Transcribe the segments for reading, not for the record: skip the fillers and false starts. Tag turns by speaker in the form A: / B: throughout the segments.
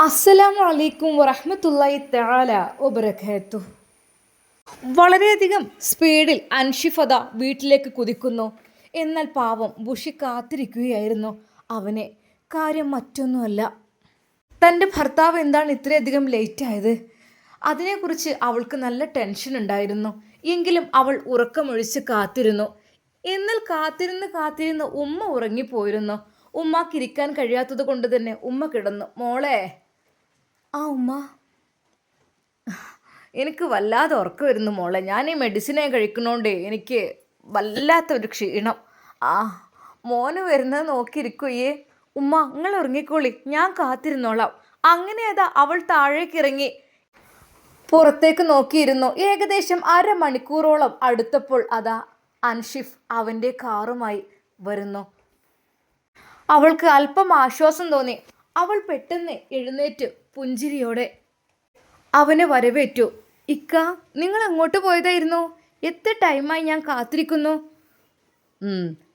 A: അസ്സലാമു അലൈക്കും വറഹ്മത്തുള്ളാഹി തആല വബറകാതുഹു. വളരെയധികം സ്പീഡിൽ അൻഷിഫത വീട്ടിലേക്ക് കുതിക്കുന്നു. എന്നാൽ പാവം ബുഷി കാത്തിരിക്കുകയായിരുന്നു അവനെ. കാര്യം മറ്റൊന്നുമല്ല, തൻ്റെ ഭർത്താവ് എന്താണ് ഇത്രയധികം ലേറ്റ് ആയത്? അതിനെക്കുറിച്ച് അവൾക്ക് നല്ല ടെൻഷൻ ഉണ്ടായിരുന്നു. എങ്കിലും അവൾ ഉറക്കമൊഴിച്ച് കാത്തിരുന്നു. എന്നാൽ കാത്തിരുന്ന് ഉമ്മ ഉറങ്ങിപ്പോയിരുന്നു. ഉമ്മാക്കിരിക്കാൻ കഴിയാത്തത് കൊണ്ട് തന്നെ ഉമ്മ കിടന്നു. മോളെ, ആ ഉമ്മ, എനിക്ക് വല്ലാതെ ഉറക്കം വരുന്നു മോളെ. ഞാൻ ഈ മെഡിസിനെ കഴിക്കണോണ്ടേ എനിക്ക് വല്ലാത്തൊരു ക്ഷീണം. ആ മോന് വരുന്നത് നോക്കിയിരിക്കുകയേ. ഉമ്മ, നിങ്ങൾ ഉറങ്ങിക്കോളി, ഞാൻ കാത്തിരുന്നോളാം. അങ്ങനെ അതാ അവൾ താഴേക്ക് ഇറങ്ങി പുറത്തേക്ക് നോക്കിയിരുന്നു. ഏകദേശം അരമണിക്കൂറോളം അടുത്തപ്പോൾ അതാ അൻഷിഫ് അവൻ്റെ കാറുമായി വരുന്നു. അവൾക്ക് അല്പം ആശ്വാസം തോന്നി. അവൾ പെട്ടെന്ന് എഴുന്നേറ്റ് പുഞ്ചിരിയോടെ അവനെ വരവേറ്റു. ഇക്ക, നിങ്ങൾ എങ്ങോട്ട് പോയതായിരുന്നു? എത്ര ടൈമായി ഞാൻ കാത്തിരിക്കുന്നു.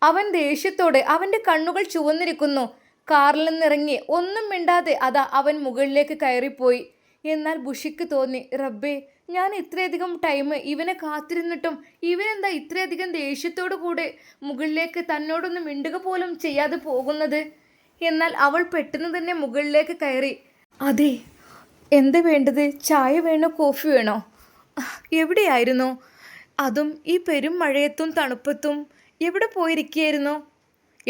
A: അവൻ ദേഷ്യത്തോടെ, അവൻ്റെ കണ്ണുകൾ ചുവന്നിരിക്കുന്നു. കാറിൽ നിന്നിറങ്ങി ഒന്നും മിണ്ടാതെ അതാ അവൻ മുകളിലേക്ക് കയറിപ്പോയി. എന്നാൽ ബുഷിക്ക് തോന്നി, റബ്ബേ, ഞാൻ ഇത്രയധികം ടൈം ഇവനെ കാത്തിരുന്നിട്ടും ഇവനെന്താ ഇത്രയധികം ദേഷ്യത്തോടു കൂടെ മുകളിലേക്ക് തന്നോടൊന്നും മിണ്ടുക പോലും ചെയ്യാതെ പോകുന്നത്. എന്നാൽ അവൾ പെട്ടെന്ന് തന്നെ മുകളിലേക്ക് കയറി. അതെ, എന്താ വേണ്ടത്? ചായ വേണോ, കോഫി വേണോ? എവിടെയായിരുന്നു? അതും ഈ പെരും മഴയത്തും തണുപ്പത്തും എവിടെ പോയിരിക്കുകയായിരുന്നു?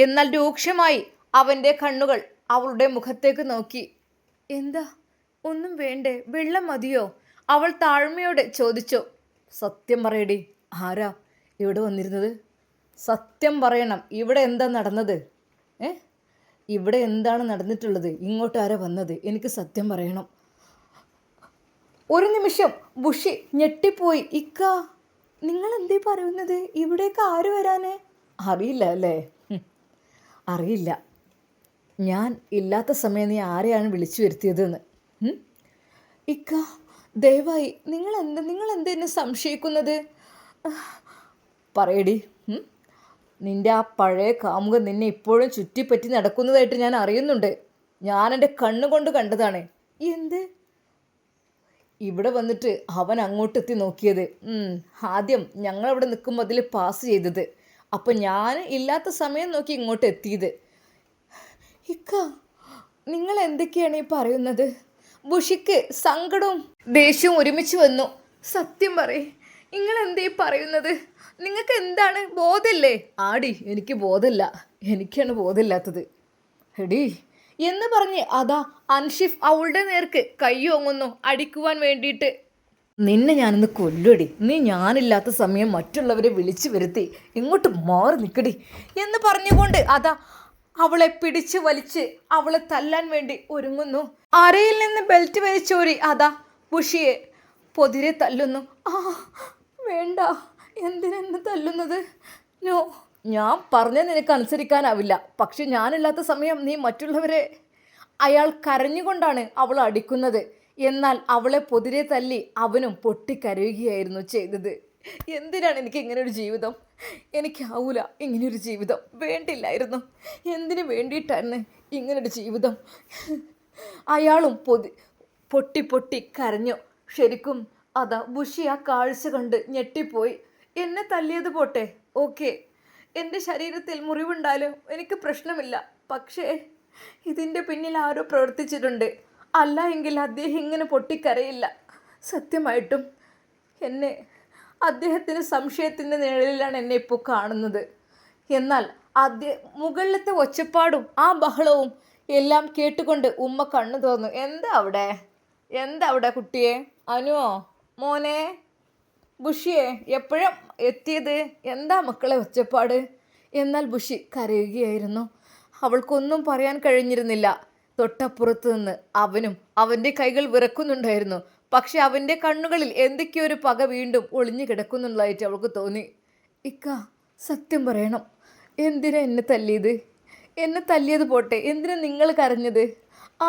A: എന്നാൽ രൂക്ഷമായി അവൻ്റെ കണ്ണുകൾ അവളുടെ മുഖത്തേക്ക് നോക്കി. എന്താ, ഒന്നും വേണ്ടേ? വെള്ളം മതിയോ? അവൾ താഴ്മയോടെ ചോദിച്ചു. സത്യം പറയടി, ആരാ ഇവിടെ വന്നിരുന്നത്? സത്യം പറയണം, ഇവിടെ എന്താ നടന്നത്? ഇവിടെ എന്താണ് നടന്നിട്ടുള്ളത്? ഇങ്ങോട്ട് ആരാ വന്നത്? എനിക്ക് സത്യം പറയണം. ഒരു നിമിഷം ബുഷി ഞെട്ടിപ്പോയി. ഇക്ക, നിങ്ങൾ എന്തേ പറയുന്നത്? ഇവിടേക്ക് ആര് വരാനേ? അറിയില്ല അല്ലേ? അറിയില്ല. ഞാൻ ഇല്ലാത്ത സമയം നീ ആരെയാണ് വിളിച്ചു വരുത്തിയതെന്ന്. ഇക്ക, ദയവായി നിങ്ങൾ എന്നെ സംശയിക്കുന്നത്? പറയടി. നിൻ്റെ ആ പഴയ കാമുകൻ നിന്നെ ഇപ്പോഴും ചുറ്റിപ്പറ്റി നടക്കുന്നതായിട്ട് ഞാൻ അറിയുന്നുണ്ട്. ഞാൻ എൻ്റെ കണ്ണുകൊണ്ട് കണ്ടതാണ്. എന്ത്? ഇവിടെ വന്നിട്ട് അവൻ അങ്ങോട്ടെത്തി നോക്കിയത്. ആദ്യം ഞങ്ങളവിടെ നിൽക്കുമ്പോൾ അതിൽ പാസ് ചെയ്തത്. അപ്പം ഞാൻ ഇല്ലാത്ത സമയം നോക്കി ഇങ്ങോട്ട് എത്തിയത്. ഇക്ക, നിങ്ങൾ എന്തൊക്കെയാണ് ഈ പറയുന്നത്? ബുഷിക്ക് സങ്കടവും ദേഷ്യവും ഒരുമിച്ച് വന്നു. സത്യം പറയേ, നിങ്ങൾ എന്തേ പറയുന്നത്? നിങ്ങൾക്ക് എന്താണ്, ബോധമില്ലേ? ആടി, എനിക്ക് ബോധമില്ല. എനിക്കാണ് ബോധമില്ലാത്തത്. എടീ എന്ന് പറഞ്ഞ് അതാ അൻഷിഫ് അവളുടെ നേർക്ക് കൈയോങ്ങുന്നു അടിക്കുവാൻ വേണ്ടിയിട്ട്. നിന്നെ ഞാനൊന്ന് കൊല്ലുടി. നീ ഞാനില്ലാത്ത സമയം മറ്റുള്ളവരെ വിളിച്ചു വരുത്തി ഇങ്ങോട്ട് മാറി നിൽക്കടി എന്ന് പറഞ്ഞുകൊണ്ട് അതാ അവളെ പിടിച്ച് വലിച്ച് അവളെ തല്ലാൻ വേണ്ടി ഒരുങ്ങുന്നു. അരയിൽ നിന്ന് ബെൽറ്റ് വലിച്ചോരി അതാ ബുഷിയെ പൊതിരെ തല്ലുന്നു. വേണ്ട, എന്തിനെന്നെ തല്ലുന്നത്? നോ, ഞാൻ പറഞ്ഞ നിനക്ക് അനുസരിക്കാനാവില്ല. പക്ഷെ ഞാനില്ലാത്ത സമയം നീ മറ്റുള്ളവരെ. അയാൾ കരഞ്ഞുകൊണ്ടാണ് അവൾ അടിക്കുന്നത്. എന്നാൽ അവളെ പൊതിരെ തല്ലി അവനും പൊട്ടിക്കരയുകയായിരുന്നു ചെയ്തത്. എന്തിനാണ് എനിക്ക് ഇങ്ങനൊരു ജീവിതം? എനിക്കാവൂല ഇങ്ങനെയൊരു ജീവിതം. വേണ്ടില്ലായിരുന്നു. എന്തിനു വേണ്ടിയിട്ടാണ് ഇങ്ങനൊരു ജീവിതം? അയാളും പൊട്ടി പൊട്ടി കരഞ്ഞു. ശരിക്കും അതാ ബുഷി ആ കാഴ്ച കണ്ട് ഞെട്ടിപ്പോയി. എന്നെ തല്ലിയത് പോട്ടെ, ഓക്കെ, എൻ്റെ ശരീരത്തിൽ മുറിവുണ്ടാലും എനിക്ക് പ്രശ്നമില്ല. പക്ഷേ ഇതിൻ്റെ പിന്നിൽ ആരോ പ്രവർത്തിച്ചിട്ടുണ്ട്. അല്ല എങ്കിൽ അദ്ദേഹം ഇങ്ങനെ പൊട്ടിക്കരയില്ല. സത്യമായിട്ടും അദ്ദേഹത്തിന് സംശയത്തിൻ്റെ നിഴലിലാണ് എന്നെ ഇപ്പോൾ കാണുന്നത്. എന്നാൽ മുകളിലത്തെ ഒച്ചപ്പാടും ആ ബഹളവും എല്ലാം കേട്ടുകൊണ്ട് ഉമ്മ കണ്ണു തുറന്നു. എന്താ അവിടെ കുട്ടിയെ? അനുവോ? മോനെ? ബുഷിയെ എപ്പോഴും എത്തിയത്? എന്താ മക്കളെ ഒച്ചപ്പാട്? എന്നാൽ ബുഷി കരയുകയായിരുന്നു. അവൾക്കൊന്നും പറയാൻ കഴിഞ്ഞിരുന്നില്ല. തൊട്ടപ്പുറത്ത് നിന്ന് അവനും അവൻ്റെ കൈകൾ വിറക്കുന്നുണ്ടായിരുന്നു. പക്ഷെ അവൻ്റെ കണ്ണുകളിൽ എന്തൊക്കെയോ ഒരു പക വീണ്ടും ഒളിഞ്ഞു കിടക്കുന്നുള്ളതായിട്ട് അവൾക്ക് തോന്നി. ഇക്ക, സത്യം പറയണം, എന്തിനാ എന്നെ തല്ലിയത്? എന്നെ തല്ലിയത് പോട്ടെ, എന്തിനാ നിങ്ങൾ കരഞ്ഞത്?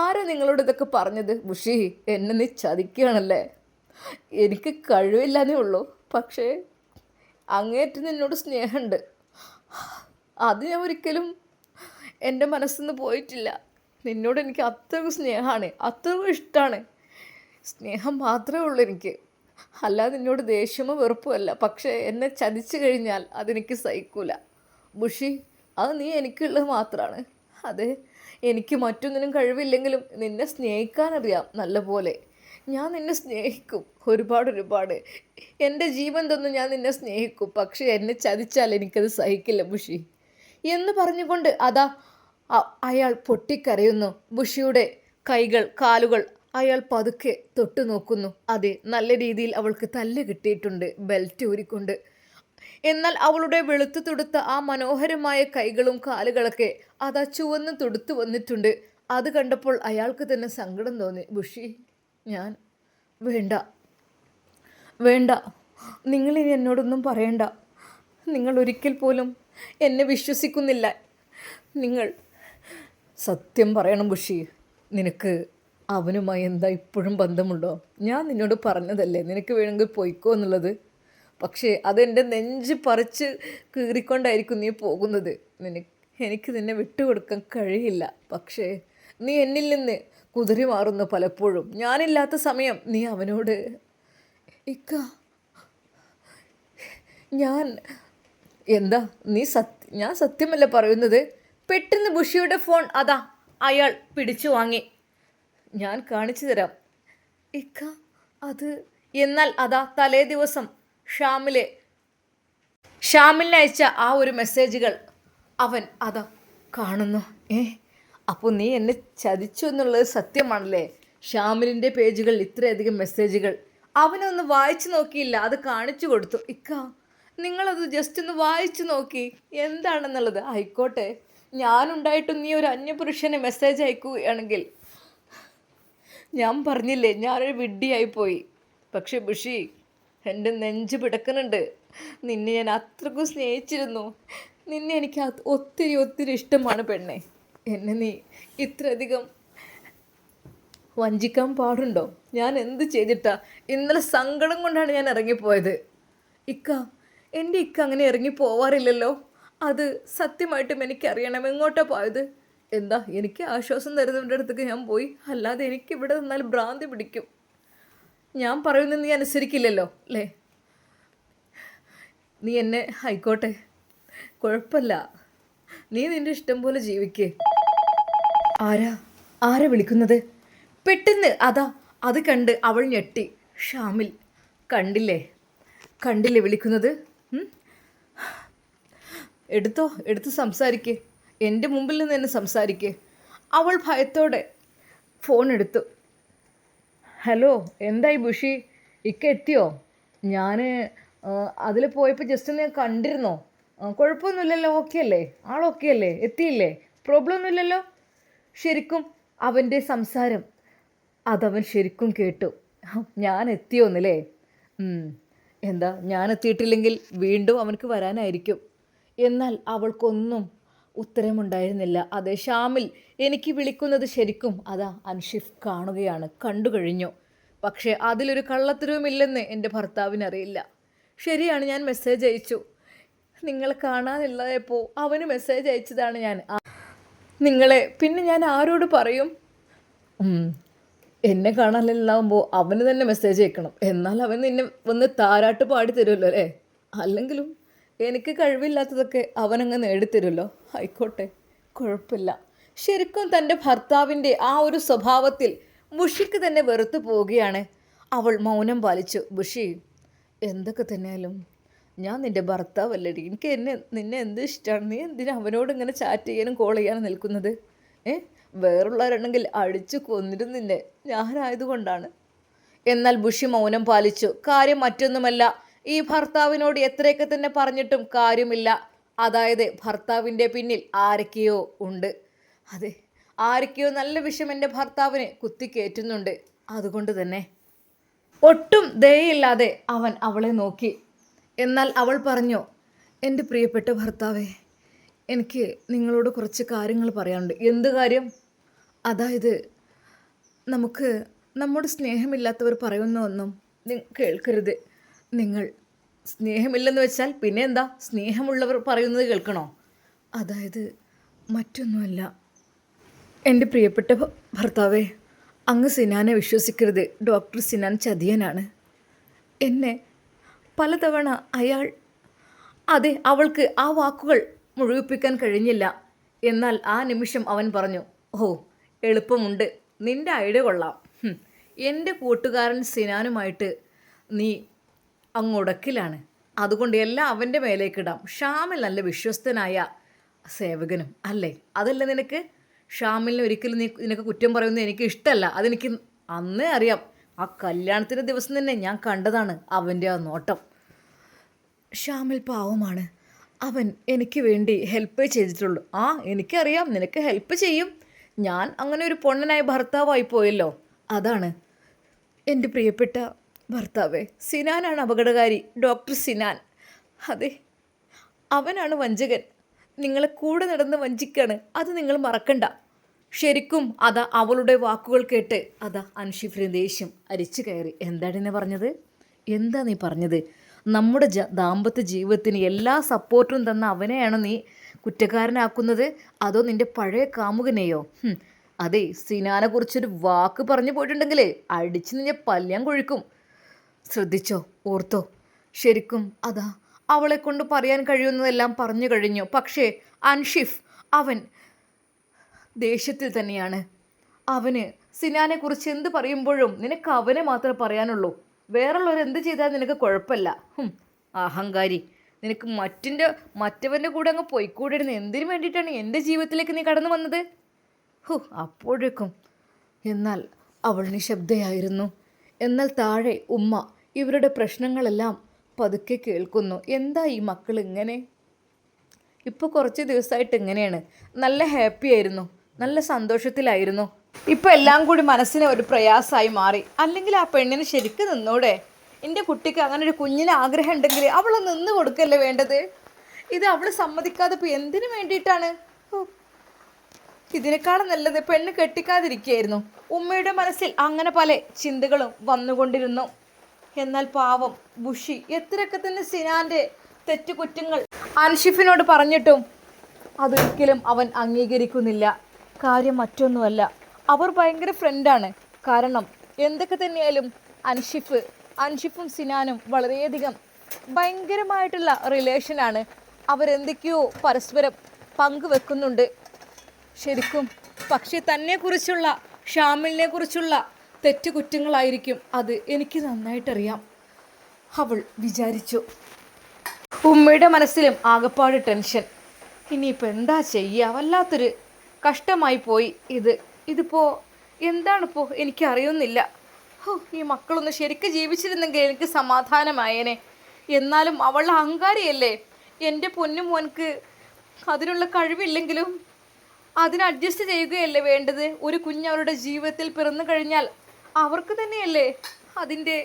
A: ആരാ നിങ്ങളോട് ഇതൊക്കെ പറഞ്ഞത്? ബുഷി, എന്നെ നീ ചതിക്കുകയാണല്ലേ? എനിക്ക് കഴിവില്ലാന്നേ ഉള്ളൂ, പക്ഷേ അങ്ങേറ്റം നിന്നോട് സ്നേഹമുണ്ട്. അത് ഞാൻ ഒരിക്കലും എൻ്റെ മനസ്സിൽ നിന്ന് പോയിട്ടില്ല. നിന്നോട് എനിക്ക് അത്രയും സ്നേഹമാണ്, അത്രയും ഇഷ്ടമാണ്. സ്നേഹം മാത്രമേ ഉള്ളൂ എനിക്ക്, അല്ലാതെ നിന്നോട് ദേഷ്യമോ വെറുപ്പോ അല്ല. പക്ഷേ എന്നെ ചതിച്ചു കഴിഞ്ഞാൽ അതെനിക്ക് സഹിക്കൂല ബുഷി. അത് നീ എനിക്കുള്ളത് മാത്രമാണ്. അതെ, എനിക്ക് മറ്റൊന്നിനും കഴിവില്ലെങ്കിലും നിന്നെ സ്നേഹിക്കാനറിയാം നല്ലപോലെ. ഞാൻ നിന്നെ സ്നേഹിക്കും ഒരുപാട്. എൻ്റെ ജീവൻ തന്നു ഞാൻ നിന്നെ സ്നേഹിക്കും. പക്ഷേ എന്നെ ചതിച്ചാൽ എനിക്കത് സഹിക്കില്ല ബുഷി എന്ന് പറഞ്ഞുകൊണ്ട് അതാ അയാൾ പൊട്ടിക്കരയുന്നു. ബുഷിയുടെ കൈകൾ കാലുകൾ അയാൾ പതുക്കെ തൊട്ടു നോക്കുന്നു. അതെ, നല്ല രീതിയിൽ അവൾക്ക് തല്ല് കിട്ടിയിട്ടുണ്ട് ബെൽറ്റ് ഊരിക്കൊണ്ട്. എന്നാൽ അവളുടെ വെളുത്തു തുടുത്ത ആ മനോഹരമായ കൈകളും കാലുകളൊക്കെ അതാ ചുവന്ന് തുടുത്തു വന്നിട്ടുണ്ട്. അത് കണ്ടപ്പോൾ അയാൾക്ക് തന്നെ സങ്കടം തോന്നി. ബുഷി, ഞാൻ വേണ്ട വേണ്ട, നിങ്ങളിനി എന്നോടൊന്നും പറയണ്ട. നിങ്ങൾ ഒരിക്കൽ പോലും എന്നെ വിശ്വസിക്കുന്നില്ല. നിങ്ങൾ സത്യം പറയണം ബുഷി, നിനക്ക് അവനുമായി എന്താ ഇപ്പോഴും ബന്ധമുണ്ടോ? ഞാൻ നിന്നോട് പറഞ്ഞതല്ലേ നിനക്ക് വേണമെങ്കിൽ പോയിക്കോ എന്നുള്ളത്. പക്ഷേ അതെൻ്റെ നെഞ്ച് പറിച്ച് കീറിക്കൊണ്ടായിരിക്കും നീ പോകുന്നത്. എനിക്ക് നിന്നെ വിട്ടുകൊടുക്കാൻ കഴിയില്ല. പക്ഷേ നീ എന്നിൽ നിന്ന് കുതിരി മാറുന്നു പലപ്പോഴും. ഞാനില്ലാത്ത സമയം നീ അവനോട് ഇക്ക ഞാൻ എന്താ നീ ഞാൻ സത്യമല്ല പറയുന്നത്. പെട്ടെന്ന് ബുഷിയുടെ ഫോൺ അതാ അയാൾ പിടിച്ചു വാങ്ങി. ഞാൻ കാണിച്ചു തരാം ഇക്ക അത്. എന്നാൽ അതാ തലേ ദിവസം ഷാമിലിന് അയച്ച ആ ഒരു മെസ്സേജുകൾ അവൻ അതാ കാണുന്നു. അപ്പോൾ നീ എന്നെ ചതിച്ചു എന്നുള്ളത് സത്യമാണല്ലേ? ഷാമിലിൻ്റെ പേജുകൾ ഇത്രയധികം മെസ്സേജുകൾ അവനൊന്ന് വായിച്ചു നോക്കിയില്ല, അത് കാണിച്ചു കൊടുത്തു. ഇക്ക നിങ്ങളത് ജസ്റ്റ് ഒന്ന് വായിച്ചു നോക്കി എന്താണെന്നുള്ളത്. ആയിക്കോട്ടെ, ഞാനുണ്ടായിട്ടും നീ ഒരു അന്യപുരുഷന് മെസ്സേജ് അയക്കുകയാണെങ്കിൽ. ഞാൻ പറഞ്ഞില്ലേ ഞാനൊരു വിഡ്ഢിയായിപ്പോയി. പക്ഷെ ബുഷി, എൻ്റെ നെഞ്ച് പിടക്കുന്നുണ്ട്. നിന്നെ ഞാൻ അത്രക്കും സ്നേഹിച്ചിരുന്നു. നിന്നെ എനിക്ക് ഒത്തിരി ഇഷ്ടമാണ് പെണ്ണെ. എന്നെ നീ ഇത്രയധികം വഞ്ചിക്കാൻ പാടുണ്ടോ? ഞാൻ എന്ത് ചെയ്തിട്ടാ? ഇന്നലെ സങ്കടം കൊണ്ടാണ് ഞാൻ ഇറങ്ങിപ്പോയത്. ഇക്ക, എൻ്റെ ഇക്ക അങ്ങനെ ഇറങ്ങി പോവാറില്ലല്ലോ. അത് സത്യമായിട്ടും എനിക്കറിയണം. എങ്ങോട്ടാ പോയത്? എന്താ, എനിക്ക് ആശ്വാസം തരുന്നവരുടെ അടുത്തേക്ക് ഞാൻ പോയി. അല്ലാതെ എനിക്ക് ഇവിടെ നിന്നാൽ ഭ്രാന്തി പിടിക്കും. ഞാൻ പറയുന്നത് നീ അനുസരിക്കില്ലല്ലോ അല്ലേ? നീ എന്നെ ആയിക്കോട്ടെ, കുഴപ്പമില്ല, നീ നിൻ്റെ ഇഷ്ടം പോലെ ജീവിക്കേ. ആരാ വിളിക്കുന്നത്? പെട്ടെന്ന് അതാ അത് കണ്ട് അവൾ ഞെട്ടി. ഷാമിൽ. കണ്ടില്ലേ വിളിക്കുന്നത്? എടുത്ത് സംസാരിക്കേ, എൻ്റെ മുമ്പിൽ നിന്ന് തന്നെ സംസാരിക്കേ. അവൾ ഭയത്തോടെ ഫോൺ എടുത്തു. ഹലോ, എന്തായി ബുഷി, ഇക്ക എത്തിയോ? ഞാൻ അതിൽ പോയപ്പോൾ ജസ്റ്റ് ഒന്ന് കണ്ടിരുന്നോ? കുഴപ്പമൊന്നുമില്ലല്ലോ, ഓക്കെ അല്ലേ? ആളോക്കെ അല്ലേ? എത്തിയില്ലേ? പ്രോബ്ലം ഒന്നുമില്ലല്ലോ? ശരിക്കും അവൻ്റെ സംസാരം അതവൻ ശരിക്കും കേട്ടു. ഞാൻ എത്തിയോന്നല്ലേ? എന്താ, ഞാൻ എത്തിയിട്ടില്ലെങ്കിൽ വീണ്ടും അവനക്ക് വരാനായിരിക്കും. എന്നാൽ അവൾക്കൊന്നും ഉത്തരമുണ്ടായിരുന്നില്ല. അതെ, ഷാമിൽ എനിക്ക് വിളിക്കുന്നത് ശരിക്കും അതാ അൻഷിഫ് കാണുകയാണ്, കണ്ടു കഴിഞ്ഞു. പക്ഷേ അതിലൊരു കള്ളത്തരവുമില്ലെന്ന് എൻ്റെ ഭർത്താവിനറിയില്ല. ശരിയാണ്, ഞാൻ മെസ്സേജ് അയച്ചു. നിങ്ങളെ കാണാനില്ലായപ്പോൾ അവന് മെസ്സേജ് അയച്ചതാണ് ഞാൻ. നിങ്ങളെ പിന്നെ ഞാൻ ആരോട് പറയും? എന്നെ കാണാനില്ലാവുമ്പോൾ അവന് തന്നെ മെസ്സേജ് അയക്കണം. എന്നാൽ അവൻ നിന്നെ വന്ന് താരാട്ട് പാടി തരുമല്ലോ അല്ലേ? അല്ലെങ്കിലും എനിക്ക് കഴിവില്ലാത്തതൊക്കെ അവനങ്ങ് നേടിത്തരുമല്ലോ. ആയിക്കോട്ടെ, കുഴപ്പമില്ല. ശരിക്കും തൻ്റെ ഭർത്താവിൻ്റെ ആ ഒരു സ്വഭാവത്തിൽ ബുഷിക്ക് തന്നെ വെറുത്തു പോവുകയാണ്. അവൾ മൗനം പാലിച്ചു. ബുഷി, എന്തൊക്കെ തന്നെയാലും ഞാൻ നിൻ്റെ ഭർത്താവല്ലടി. എനിക്ക് നിന്നെ എന്ത് ഇഷ്ടമാണ്. നീ എന്തിനാ അവനോട് ഇങ്ങനെ ചാറ്റ് ചെയ്യാനും കോൾ ചെയ്യാനും നിൽക്കുന്നത്? വേറുള്ളവരുണ്ടെങ്കിൽ അടിച്ചു കൊന്നിരും നിന്നെ. ഞാനായതുകൊണ്ടാണ്. എന്നാൽ ബുഷി മൗനം പാലിച്ചു. കാര്യം മറ്റൊന്നുമല്ല, ഈ ഭർത്താവിനോട് എത്രയൊക്കെ തന്നെ പറഞ്ഞിട്ടും കാര്യമില്ല. അതായത് ഭർത്താവിൻ്റെ പിന്നിൽ ആരൊക്കെയോ ഉണ്ട്. അതെ, ആരൊക്കെയോ നല്ല വിഷം എൻ്റെ ഭർത്താവിനെ കുത്തിക്കയറ്റുന്നുണ്ട്. അതുകൊണ്ട് തന്നെ ഒട്ടും ദയയില്ലാതെ അവൻ അവളെ നോക്കി. എന്നാൽ അവൾ പറഞ്ഞു, എൻ്റെ പ്രിയപ്പെട്ട ഭർത്താവേ, എനിക്ക് നിങ്ങളോട് കുറച്ച് കാര്യങ്ങൾ പറയാനുണ്ട്. എന്ത് കാര്യം? അതായത് നമുക്ക് നമ്മുടെ സ്നേഹമില്ലാത്തവർ പറയുന്ന ഒന്നും കേൾക്കരുത്. നിങ്ങൾ സ്നേഹമില്ലെന്ന് വെച്ചാൽ പിന്നെ എന്താ? സ്നേഹമുള്ളവർ പറയുന്നത് കേൾക്കണോ? അതായത് മറ്റൊന്നുമല്ല, എൻ്റെ പ്രിയപ്പെട്ട ഭർത്താവേ, അങ്ങ് സിനാനെ വിശ്വസിക്കരുത്. ഡോക്ടർ സിനാൻ ചതിയനാണ്. എന്നെ പലതവണ അയാൾ, അതെ, അവൾക്ക് ആ വാക്കുകൾ മുഴുവിപ്പിക്കാൻ കഴിഞ്ഞില്ല. എന്നാൽ ആ നിമിഷം അവൻ പറഞ്ഞു, ഓ എളുപ്പമുണ്ട്, നിൻ്റെ ഐഡിയ കൊള്ളാം. എൻ്റെ കൂട്ടുകാരൻ സിനാനുമായിട്ട് നീ അങ്ങുടക്കിലാണ്, അതുകൊണ്ട് എല്ലാം അവൻ്റെ മേലേക്കിടാം. ഷാമിൽ നല്ല വിശ്വസ്തനായ സേവകനും അല്ലേ? അതല്ല നിനക്ക്? ഷാമിലിനെ ഒരിക്കലും നിനക്ക് കുറ്റം പറയുന്നത് എനിക്ക് ഇഷ്ടമല്ല. അതെനിക്ക് അന്നേ അറിയാം. ആ കല്യാണത്തിൻ്റെ ദിവസം തന്നെ ഞാൻ കണ്ടതാണ് അവൻ്റെ ആ നോട്ടം. ഷാമിൽ പാവമാണ്. അവൻ എനിക്ക് വേണ്ടി ഹെൽപ്പേ ചെയ്തിട്ടുള്ളൂ. ആ എനിക്കറിയാം, നിനക്ക് ഹെൽപ്പ് ചെയ്യും. ഞാൻ അങ്ങനെ ഒരു പൊണ്ണനായ ഭർത്താവായി പോയല്ലോ. അതാണ് എൻ്റെ പ്രിയപ്പെട്ട ഭർത്താവേ. സിനാനാണ് അപകടകാരി, ഡോക്ടർ സിനാൻ. അതെ, അവനാണ് വഞ്ചകൻ. നിങ്ങളെ കൂടെ നടന്ന് വഞ്ചിക്കാണ്, അത് നിങ്ങൾ മറക്കണ്ട. ശരിക്കും അതാ അവളുടെ വാക്കുകൾ കേട്ട് അതാ അൻഷിഫിന് ദേഷ്യം അരിച്ചു കയറി. എന്താണ് നീ പറഞ്ഞത്? എന്താ നീ പറഞ്ഞത്? നമ്മുടെ ദാമ്പത്യ ജീവിതത്തിന് എല്ലാ സപ്പോർട്ടും തന്ന അവനെയാണോ നീ കുറ്റക്കാരനാക്കുന്നത്? അതോ നിൻ്റെ പഴയ കാമുകനെയോ? അതെ, സിനാനെ കുറിച്ചൊരു വാക്ക് പറഞ്ഞു പോയിട്ടുണ്ടെങ്കിലേ അടിച്ച് നിന്നെ പല്യാൻ കൊഴിക്കും. ശ്രദ്ധിച്ചോ, ഓർത്തോ. ശരിക്കും അതാ അവളെ കൊണ്ട് പറയാൻ കഴിയുന്നതെല്ലാം പറഞ്ഞു കഴിഞ്ഞു. പക്ഷേ അൻഷിഫ്, അവൻ ദേഷ്യത്തിൽ തന്നെയാണ്. അവന് സിനാനെക്കുറിച്ച് എന്ത് പറയുമ്പോഴും നിനക്ക് അവനെ മാത്രമേ പറയാനുള്ളൂ. വേറുള്ളവർ എന്ത് ചെയ്താൽ നിനക്ക് കുഴപ്പമില്ല. അഹങ്കാരി, നിനക്ക് മറ്റവൻ്റെ കൂടെ അങ്ങ് പോയിക്കൂടിയിരുന്ന് എന്തിനു വേണ്ടിയിട്ടാണ് എൻ്റെ ജീവിതത്തിലേക്ക് നീ കടന്നു വന്നത്? അപ്പോഴേക്കും എന്നാൽ അവൾ നിശബ്ദയായിരുന്നു. എന്നാൽ താഴെ ഉമ്മ ഇവരുടെ പ്രശ്നങ്ങളെല്ലാം പതുക്കെ കേൾക്കുന്നു. എന്താ ഈ മക്കൾ ഇങ്ങനെ? ഇപ്പോൾ കുറച്ച് ദിവസമായിട്ട് എങ്ങനെയാണ്? നല്ല ഹാപ്പി ആയിരുന്നു, നല്ല സന്തോഷത്തിലായിരുന്നു. ഇപ്പോൾ എല്ലാം കൂടി മനസ്സിന് ഒരു പ്രയാസമായി മാറി. അല്ലെങ്കിൽ ആ പെണ്ണിന് ശരിക്കും നിന്നൂടെ? എൻ്റെ കുട്ടിക്ക് അങ്ങനെ ഒരു കുഞ്ഞിന് ആഗ്രഹം ഉണ്ടെങ്കിൽ അവളെ നിന്ന് കൊടുക്കല്ലേ വേണ്ടത്? ഇത് അവൾ സമ്മതിക്കാതെ ഇപ്പോൾ എന്തിനു വേണ്ടിയിട്ടാണ്? ഇതിനേക്കാളും നല്ലത് പെണ്ണ് കെട്ടിക്കാതിരിക്കുകയായിരുന്നു. ഉമ്മയുടെ മനസ്സിൽ അങ്ങനെ പല ചിന്തകളും വന്നുകൊണ്ടിരുന്നു. എന്നാൽ പാവം ബുഷി എത്രയൊക്കെ തന്നെ സിനാൻ്റെ തെറ്റുകുറ്റങ്ങൾ അൻഷിഫിനോട് പറഞ്ഞിട്ടും അതൊരിക്കലും അവൻ അംഗീകരിക്കുന്നില്ല. കാര്യം മറ്റൊന്നുമല്ല, അവർ ഭയങ്കര ഫ്രണ്ടാണ്. കാരണം എന്തൊക്കെ തന്നെയായാലും അൻഷിഫും സിനാനും വളരെയധികം ഭയങ്കരമായിട്ടുള്ള റിലേഷനാണ്. അവരെന്തൊക്കെയോ പരസ്പരം പങ്കുവെക്കുന്നുണ്ട് ശരിക്കും. പക്ഷേ തന്നെക്കുറിച്ചുള്ള, ഷാമിലിനെ കുറിച്ചുള്ള തെറ്റുകുറ്റങ്ങളായിരിക്കും അത്. എനിക്ക് നന്നായിട്ടറിയാം, അവൾ വിചാരിച്ചു. ഉമ്മയുടെ മനസ്സിലും ആകപ്പാട് ടെൻഷൻ. ഇനിയിപ്പോൾ എന്താ ചെയ്യുക? വല്ലാത്തൊരു കഷ്ടമായി പോയി. ഇതിപ്പോൾ എന്താണിപ്പോൾ എനിക്കറിയുന്നില്ല. ഈ മക്കളൊന്ന് ശരിക്കും ജീവിച്ചിരുന്നെങ്കിൽ എനിക്ക് സമാധാനമായേനെ. എന്നാലും അവളുടെ അഹങ്കാരിയല്ലേ. എൻ്റെ പൊന്നു മോൻക്ക് അതിനുള്ള കഴിവില്ലെങ്കിലും അതിന് അഡ്ജസ്റ്റ് ചെയ്യുകയല്ലേ വേണ്ടത്. ഒരു കുഞ്ഞ് അവരുടെ ജീവിതത്തിൽ പിറന്നു കഴിഞ്ഞാൽ അവർക്ക് തന്നെയല്ലേ അതിൻ്റെ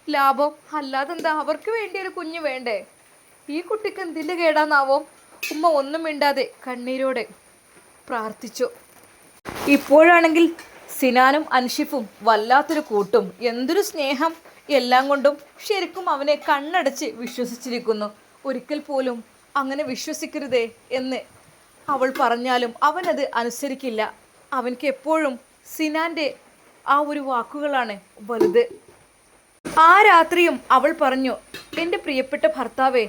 A: ലാഭം. അല്ലാതെന്താ, അവർക്ക് വേണ്ടി ഒരു കുഞ്ഞ് വേണ്ടേ? ഈ കുട്ടിക്ക് എന്തിൻ്റെ കേടാന്നാവോ? ഉമ്മ ഒന്നും മിണ്ടാതെ കണ്ണീരോടെ പ്രാർത്ഥിച്ചു. ഇപ്പോഴാണെങ്കിൽ സിനാനും അൻഷിഫും വല്ലാത്തൊരു കൂട്ടും, എന്തൊരു സ്നേഹം. എല്ലാം കൊണ്ടും ശരിക്കും അവനെ കണ്ണടച്ച് വിശ്വസിച്ചിരിക്കുന്നു. ഒരിക്കൽ പോലും അങ്ങനെ വിശ്വസിക്കരുതേ എന്ന് അവൾ പറഞ്ഞാലും അവനത് അനുസരിക്കില്ല. അവൻക്ക് എപ്പോഴും സിനാൻ്റെ ആ ഒരു വാക്കുകളാണ് വലുത്. ആ രാത്രിയും അവൾ പറഞ്ഞു, എൻ്റെ പ്രിയപ്പെട്ട ഭർത്താവേ,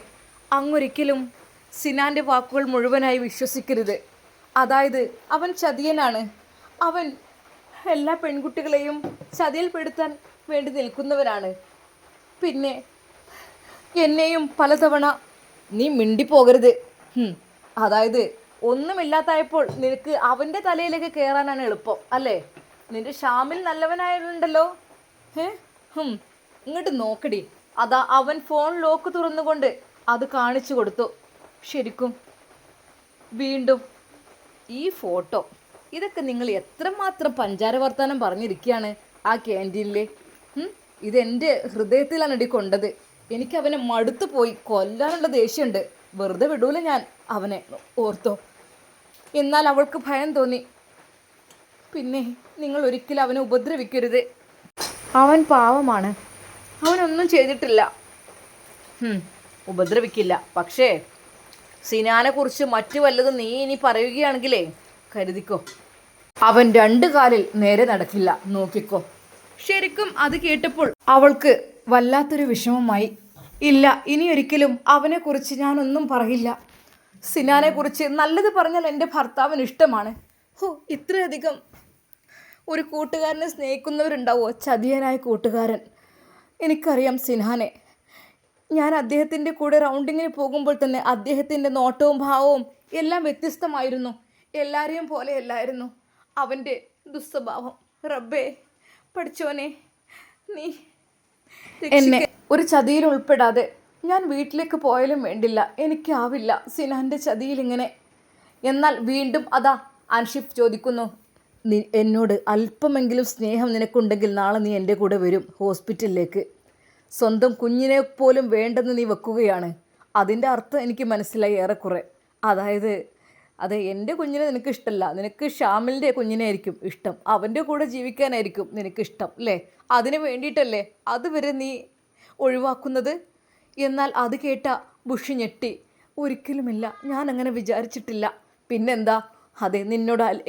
A: അങ്ങൊരിക്കലും സിനാൻ്റെ വാക്കുകൾ മുഴുവനായി വിശ്വസിക്കരുത്. അതായത് അവൻ ചതിയനാണ്. അവൻ എല്ലാ പെൺകുട്ടികളെയും ചതിയിൽപ്പെടുത്താൻ വേണ്ടി നിൽക്കുന്നവനാണ്. പിന്നെ എന്നെയും പലതവണ നീ മിണ്ടിപ്പോകരുത്. അതായത് ഒന്നുമില്ലാത്തായപ്പോൾ നിനക്ക് അവൻ്റെ തലയിലേക്ക് കയറാനാണ് എളുപ്പം അല്ലേ? നിന്റെ ഷാമിൽ നല്ലവനായിട്ടുണ്ടല്ലോ. ഇങ്ങോട്ട് നോക്കടി. അതാ അവൻ ഫോൺ ലോക്ക് തുറന്നുകൊണ്ട് അത് കാണിച്ചു കൊടുത്തു. ശരിക്കും വീണ്ടും ഈ ഫോട്ടോ, ഇതൊക്കെ നിങ്ങൾ എത്രമാത്രം പഞ്ചാര വർത്താനം പറഞ്ഞിരിക്കുകയാണ് ആ ക്യാൻറ്റീനിൽ. ഇതെൻ്റെ ഹൃദയത്തിലാണ് ഇടി കൊണ്ടത്. എനിക്ക് അവനെ മടുത്തു പോയി, കൊല്ലാനുള്ള ദേഷ്യമുണ്ട്. വെറുതെ വിടൂല ഞാൻ അവനെ, ഓർത്തോ. എന്നാൽ അവൾക്ക് ഭയം തോന്നി. പിന്നെ നിങ്ങൾ ഒരിക്കലും അവനെ ഉപദ്രവിക്കരുത്. അവൻ പാവമാണ്, അവനൊന്നും ചെയ്തിട്ടില്ല. ഉപദ്രവിക്കില്ല. പക്ഷേ സിനാനെ കുറിച്ച് മറ്റു വല്ലതും നീ ഇനി പറയുകയാണെങ്കിലേ കരുതിക്കോ, അവൻ രണ്ടു കാലിൽ നേരെ നടക്കില്ല, നോക്കിക്കോ. ശരിക്കും അത് കേട്ടപ്പോൾ അവൾക്ക് വല്ലാത്തൊരു വിഷമമായി. ഇല്ല, ഇനിയൊരിക്കലും അവനെക്കുറിച്ച് ഞാനൊന്നും പറയില്ല. സിനാനെക്കുറിച്ച് നല്ലത് പറഞ്ഞാൽ എൻ്റെ ഭർത്താവിന് ഇഷ്ടമാണ്. ഇത്രയധികം ഒരു കൂട്ടുകാരനെ സ്നേഹിക്കുന്നവരുണ്ടാവോ? ചതിയനായ കൂട്ടുകാരൻ. എനിക്കറിയാം സിനാനെ. ഞാൻ അദ്ദേഹത്തിൻ്റെ കൂടെ റൗണ്ടിങ്ങിന് പോകുമ്പോൾ തന്നെ അദ്ദേഹത്തിൻ്റെ നോട്ടവും ഭാവവും എല്ലാം വ്യത്യസ്തമായിരുന്നു. എല്ലാവരെയും പോലെയല്ലായിരുന്നു അവൻ്റെ ദുസ്വഭാവം. റബ്ബേ, പഠിച്ചോനെ, നീ എന്നെ ഒരു ചതിയിൽ ഉൾപ്പെടാതെ ഞാൻ വീട്ടിലേക്ക് പോയാലും വേണ്ടില്ല. എനിക്കാവില്ല സിനാൻ്റെ ചതിയിലിങ്ങനെ. എന്നാൽ വീണ്ടും അതാ അൻഷിഫ് ചോദിക്കുന്നു, എന്നോട് അല്പമെങ്കിലും സ്നേഹം നിനക്കുണ്ടെങ്കിൽ നാളെ നീ എൻ്റെ കൂടെ വരും ഹോസ്പിറ്റലിലേക്ക്. സ്വന്തം കുഞ്ഞിനെ പോലും വേണ്ടെന്ന് നീ വെക്കുകയാണ്. അതിൻ്റെ അർത്ഥം എനിക്ക് മനസ്സിലായി ഏറെക്കുറെ. അതായത് അതെ, എൻ്റെ കുഞ്ഞിനെ നിനക്ക് ഇഷ്ടമല്ല, നിനക്ക് ഷാമിലിൻ്റെ കുഞ്ഞിനെ ആയിരിക്കും ഇഷ്ടം, അവൻ്റെ കൂടെ ജീവിക്കാനായിരിക്കും നിനക്കിഷ്ടം അല്ലേ? അതിന് വേണ്ടിയിട്ടല്ലേ അതുവരെ നീ ഒഴിവാക്കുന്നത്? എന്നാൽ അത് കേട്ട ബുഷി ഞെട്ടി. ഒരിക്കലുമില്ല, ഞാൻ അങ്ങനെ വിചാരിച്ചിട്ടില്ല. പിന്നെന്താ? അതെ,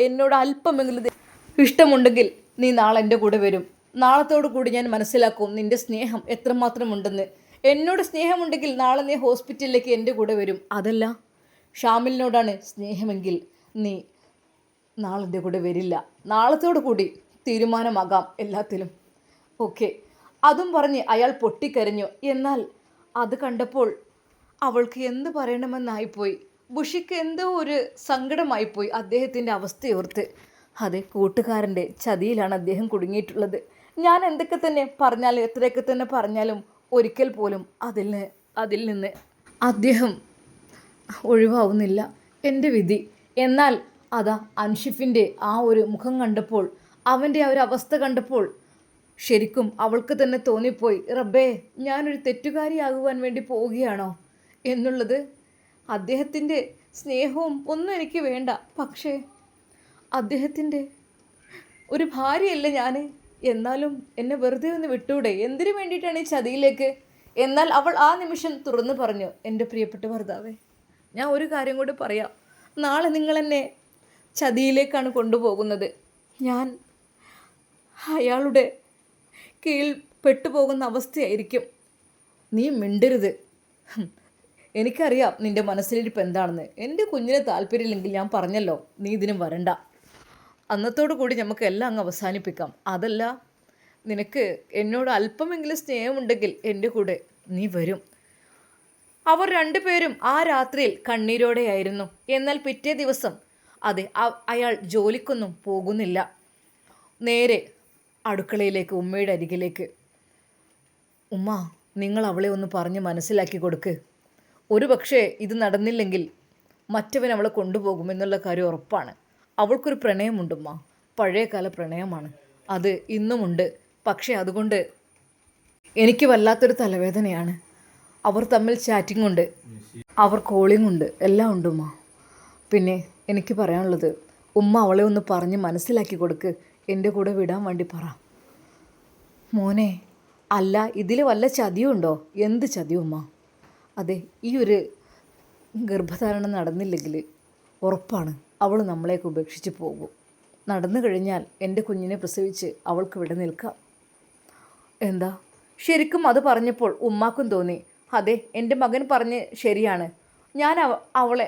A: എന്നോട് അല്പമെങ്കിലും ഇഷ്ടമുണ്ടെങ്കിൽ നീ നാളെ എൻ്റെ കൂടെ വരും. നാളത്തോടു കൂടി ഞാൻ മനസ്സിലാക്കും നിൻ്റെ സ്നേഹം എത്രമാത്രം ഉണ്ടെന്ന്. എന്നോട് സ്നേഹമുണ്ടെങ്കിൽ നാളെ നീ ഹോസ്പിറ്റലിലേക്ക് എൻ്റെ കൂടെ വരും. അതല്ല, ഷാമിലിനോടാണ് സ്നേഹമെങ്കിൽ നീ നാളെ എൻ്റെ കൂടെ വരില്ല. നാളത്തോടു കൂടി തീരുമാനമാകാം എല്ലാത്തിലും. ഓക്കെ. അതും പറഞ്ഞ് അയാൾ പൊട്ടിക്കരഞ്ഞു. എന്നാൽ അത് കണ്ടപ്പോൾ അവൾക്ക് എന്ത് പറയണമെന്നായിപ്പോയി. ബുഷിക്ക് എന്തോ ഒരു സങ്കടമായിപ്പോയി അദ്ദേഹത്തിൻ്റെ അവസ്ഥയോർത്ത്. അതെ, കൂട്ടുകാരൻ്റെ ചതിയിലാണ് അദ്ദേഹം കുടുങ്ങിയിട്ടുള്ളത്. ഞാൻ എന്തൊക്കെ തന്നെ പറഞ്ഞാലും എത്രയൊക്കെ തന്നെ പറഞ്ഞാലും ഒരിക്കൽ പോലും അതിൽ നിന്ന് അദ്ദേഹം ഒഴിവാവുന്നില്ല. എൻ്റെ വിധി. എന്നാൽ അതാ അൻഷിഫിൻ്റെ ആ ഒരു മുഖം കണ്ടപ്പോൾ, അവൻ്റെ ആ ഒരു അവസ്ഥ കണ്ടപ്പോൾ ശരിക്കും അവൾക്ക് തന്നെ തോന്നിപ്പോയി, റബ്ബേ, ഞാനൊരു തെറ്റുകാരിയാകുവാൻ വേണ്ടി പോവുകയാണോ എന്നുള്ളത്. അദ്ദേഹത്തിൻ്റെ സ്നേഹവും ഒന്നും എനിക്ക് വേണ്ട, പക്ഷേ അദ്ദേഹത്തിൻ്റെ ഒരു ഭാര്യയല്ല ഞാൻ. എന്നാലും എന്നെ വെറുതെ ഒന്ന് വിട്ടൂടെ? എന്തിനു വേണ്ടിയിട്ടാണ് ഈ ചതിയിലേക്ക്? എന്നാൽ അവൾ ആ നിമിഷം തുറന്നു പറഞ്ഞു, എൻ്റെ പ്രിയപ്പെട്ട ഭർത്താവേ, ഞാൻ ഒരു കാര്യം കൂടി പറയാം. നാളെ നിങ്ങളെന്നെ ചതിയിലേക്കാണ് കൊണ്ടുപോകുന്നത്. ഞാൻ അയാളുടെ കീഴിൽ പെട്ടുപോകുന്ന അവസ്ഥയായിരിക്കും. നീ മിണ്ടരുത്. എനിക്കറിയാം നിൻ്റെ മനസ്സിലിരിപ്പ് എന്താണെന്ന്. എൻ്റെ കുഞ്ഞിന് താല്പര്യമില്ലെങ്കിൽ ഞാൻ പറഞ്ഞല്ലോ, നീ ഇതിനും വരണ്ട. അന്നത്തോടു കൂടി നമുക്ക് എല്ലാം അങ്ങ് അവസാനിപ്പിക്കാം. അതല്ല, നിനക്ക് എന്നോട് അല്പമെങ്കിലും സ്നേഹമുണ്ടെങ്കിൽ എൻ്റെ കൂടെ നീ വരും. അവർ രണ്ടുപേരും ആ രാത്രിയിൽ കണ്ണീരോടെയായിരുന്നു. എന്നാൽ പിറ്റേ ദിവസം അതെ, അയാൾ ജോലിക്കൊന്നും പോകുന്നില്ല. നേരെ അടുക്കളയിലേക്ക്, ഉമ്മയുടെ അരികിലേക്ക്. ഉമ്മ, നിങ്ങൾ അവളെ ഒന്ന് പറഞ്ഞ് മനസ്സിലാക്കി കൊടുക്ക്. ഒരു പക്ഷേ ഇത് നടന്നില്ലെങ്കിൽ മറ്റവൻ അവളെ കൊണ്ടുപോകുമെന്നുള്ള കാര്യം ഉറപ്പാണ്. അവൾക്കൊരു പ്രണയമുണ്ടുമ്മ, പഴയകാല പ്രണയമാണ്. അത് ഇന്നുമുണ്ട്. പക്ഷേ അതുകൊണ്ട് എനിക്ക് വല്ലാത്തൊരു തലവേദനയാണ്. അവർ തമ്മിൽ ചാറ്റിംഗ് ഉണ്ട്, അവർ കോളിംഗ് ഉണ്ട്, എല്ലാം ഉണ്ട് ഉമ്മ. പിന്നെ എനിക്ക് പറയാനുള്ളത്, ഉമ്മ അവളെ ഒന്ന് പറഞ്ഞ് മനസ്സിലാക്കി കൊടുക്ക്. എൻ്റെ കൂടെ വിടാൻ വേണ്ടി പറ. മോനെ, അല്ല, ഇതിൽ വല്ല ചതിയുണ്ടോ? എന്ത് ചതിയും ഉമ്മ? അതെ, ഈ ഒരു ഗർഭധാരണം നടന്നില്ലെങ്കിൽ ഉറപ്പാണ് അവൾ നമ്മളെയൊക്കെ ഉപേക്ഷിച്ച് പോകും. നടന്നു കഴിഞ്ഞാൽ എൻ്റെ കുഞ്ഞിനെ പ്രസവിച്ച് അവൾക്ക് ഇവിടെ നിൽക്കാം. എന്താ? ശരിക്കും അത് പറഞ്ഞപ്പോൾ ഉമ്മാക്കും തോന്നി, അതെ, എൻ്റെ മകൻ പറഞ്ഞ് ശരിയാണ്. ഞാൻ അവളെ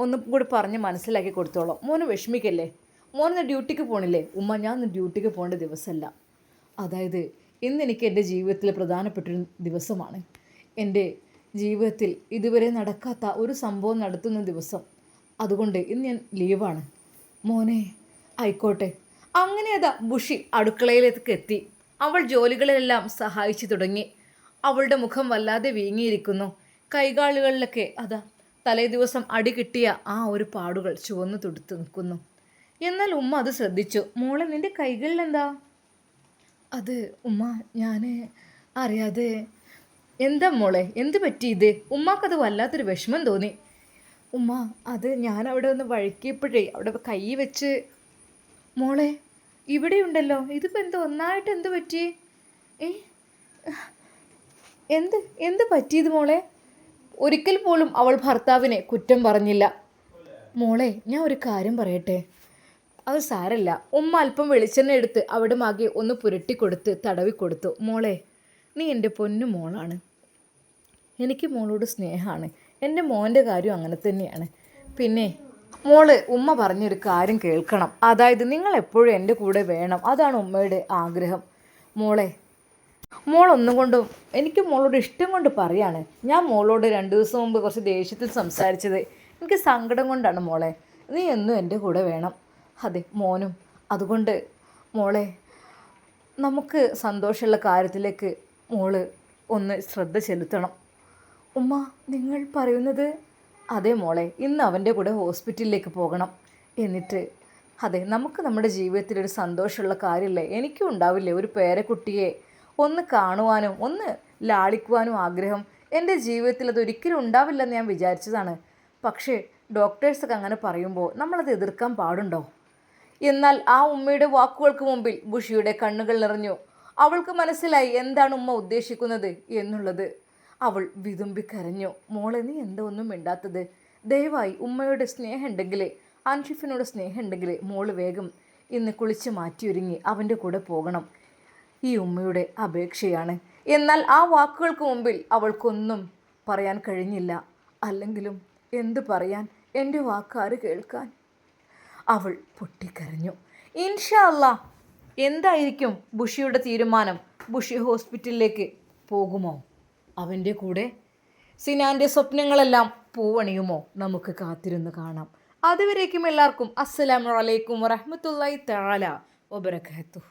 A: ഒന്നും കൂടി പറഞ്ഞ് മനസ്സിലാക്കി കൊടുത്തോളാം. മോന് വിഷമിക്കല്ലേ? മോനിന്ന് ഡ്യൂട്ടിക്ക് പോകണില്ലേ? ഉമ്മ, ഞാൻ ഇന്ന് ഡ്യൂട്ടിക്ക് പോകേണ്ട ദിവസമല്ല. അതായത് ഇന്ന് എനിക്ക് എൻ്റെ ജീവിതത്തിൽ പ്രധാനപ്പെട്ടൊരു ദിവസമാണ്. എൻ്റെ ജീവിതത്തിൽ ഇതുവരെ നടക്കാത്ത ഒരു സംഭവം നടത്തുന്ന ദിവസം. അതുകൊണ്ട് ഇന്ന് ഞാൻ ലീവാണ്. മോനെ, ആയിക്കോട്ടെ. അങ്ങനെ അതാ ബുഷി അടുക്കളയിലേക്ക് എത്തി. അവൾ ജോലികളിലെല്ലാം സഹായിച്ചു തുടങ്ങി. അവളുടെ മുഖം വല്ലാതെ വീങ്ങിയിരിക്കുന്നു. കൈകാലുകളിലൊക്കെ അതാ തലേ ദിവസം അടി കിട്ടിയ ആ ഒരു പാടുകൾ ചുവന്നു തുടുത്ത് നിൽക്കുന്നു. എന്നാൽ ഉമ്മ അത് ശ്രദ്ധിച്ചു. മോളെ, നിൻ്റെ കൈകളിലെന്താ? അത് ഉമ്മ, ഞാൻ അറിയാതെ. എന്താ മോളെ, എന്ത് പറ്റി ഇത്? ഉമ്മാക്കത് വല്ലാത്തൊരു വിഷമം തോന്നി. ഉമ്മ, അത് ഞാൻ അവിടെ ഒന്ന് വഴുക്കിയപ്പോഴേ അവിടെ കൈ വെച്ച്. മോളെ, ഇവിടെയുണ്ടല്ലോ, ഇതിപ്പോൾ എന്താ ഒന്നായിട്ട് എന്ത് പറ്റി? എന്ത് പറ്റിയത് മോളെ? ഒരിക്കൽ പോലും അവൾ ഭർത്താവിനെ കുറ്റം പറഞ്ഞില്ല. മോളെ, ഞാൻ ഒരു കാര്യം പറയട്ടെ. അത് സാരല്ല. ഉമ്മ അല്പം വെളിച്ചെണ്ണ എടുത്ത് അവിടെ മാകെ ഒന്ന് പുരട്ടിക്കൊടുത്ത് തടവിക്കൊടുത്തു. മോളെ, നീ എൻ്റെ പൊന്നു മോളാണ്. എനിക്ക് മോളോട് സ്നേഹമാണ്. എൻ്റെ മോൻ്റെ കാര്യം അങ്ങനെ തന്നെയാണ്. പിന്നെ മോള്, ഉമ്മ പറഞ്ഞൊരു കാര്യം കേൾക്കണം. അതായത് നിങ്ങൾ എപ്പോഴും എൻ്റെ കൂടെ വേണം. അതാണ് ഉമ്മയുടെ ആഗ്രഹം. മോളെ, മോളൊന്നും കൊണ്ടും എനിക്ക് മോളോട് ഇഷ്ടം കൊണ്ട് പറയാണ്. ഞാൻ മോളോട് 2 ദിവസം മുമ്പ് കുറച്ച് ദേഷ്യത്തിൽ സംസാരിച്ചത് എനിക്ക് സങ്കടം കൊണ്ടാണ് മോളെ. നീ എന്നും എൻ്റെ കൂടെ വേണം. അതെ, മോനും. അതുകൊണ്ട് മോളെ, നമുക്ക് സന്തോഷമുള്ള കാര്യത്തിലേക്ക് മോള് ഒന്ന് ശ്രദ്ധ ചെലുത്തണം. ഉമ്മ, നിങ്ങൾ പറയുന്നത്? അതെ മോളെ, ഇന്ന് അവൻ്റെ കൂടെ ഹോസ്പിറ്റലിലേക്ക് പോകണം. എന്നിട്ട് അതെ, നമുക്ക് നമ്മുടെ ജീവിതത്തിൽ ഒരു സന്തോഷമുള്ള കാര്യമില്ലേ? എനിക്കും ഉണ്ടാവില്ലേ ഒരു പേരക്കുട്ടിയെ ഒന്ന് കാണുവാനും ഒന്ന് ലാളിക്കുവാനും ആഗ്രഹം. എൻ്റെ ജീവിതത്തിൽ അതൊരിക്കലും ഉണ്ടാവില്ലെന്ന് ഞാൻ വിചാരിച്ചതാണ്. പക്ഷേ ഡോക്ടേഴ്സൊക്കെ അങ്ങനെ പറയുമ്പോൾ നമ്മളത് എതിർക്കാൻ പാടുണ്ടോ? എന്നാൽ ആ ഉമ്മയുടെ വാക്കുകൾക്ക് മുമ്പിൽ ബുഷിയുടെ കണ്ണുകൾ നിറഞ്ഞു. അവൾക്ക് മനസ്സിലായി എന്താണ് ഉമ്മ ഉദ്ദേശിക്കുന്നത് എന്നുള്ളത്. അവൾ വിതുമ്പിക്കരഞ്ഞു. മോളെ, നീ എന്താ ഒന്നും മിണ്ടാത്തത്? ദയവായി ഉമ്മയുടെ സ്നേഹം ഉണ്ടെങ്കിൽ, അൻഷിഫിനോട് സ്നേഹം ഉണ്ടെങ്കിൽ മോള് വേഗം ഇന്ന് കുളിച്ച് മാറ്റിയൊരുങ്ങി അവൻ്റെ കൂടെ പോകണം. ഈ ഉമ്മയുടെ അപേക്ഷയാണ്. എന്നാൽ ആ വാക്കുകൾക്ക് മുമ്പിൽ അവൾക്കൊന്നും പറയാൻ കഴിഞ്ഞില്ല. അല്ലെങ്കിലും എന്തു പറയാൻ, എൻ്റെ വാക്കാര് കേൾക്കാൻ? അവൾ പൊട്ടിക്കരഞ്ഞു. ഇൻഷാ അല്ലാ, എന്തായിരിക്കും ബുഷിയുടെ തീരുമാനം? ബുഷി ഹോസ്പിറ്റലിലേക്ക് പോകുമോ അവൻ്റെ കൂടെ? സിനാൻ്റെ സ്വപ്നങ്ങളെല്ലാം പൂവണിയുമോ? നമുക്ക് കാത്തിരുന്ന് കാണാം. അതുവരേക്കും എല്ലാവർക്കും അസ്സലാമു അലൈക്കും വറഹ്മത്തുള്ളാഹി തആല വബറകാതുഹു.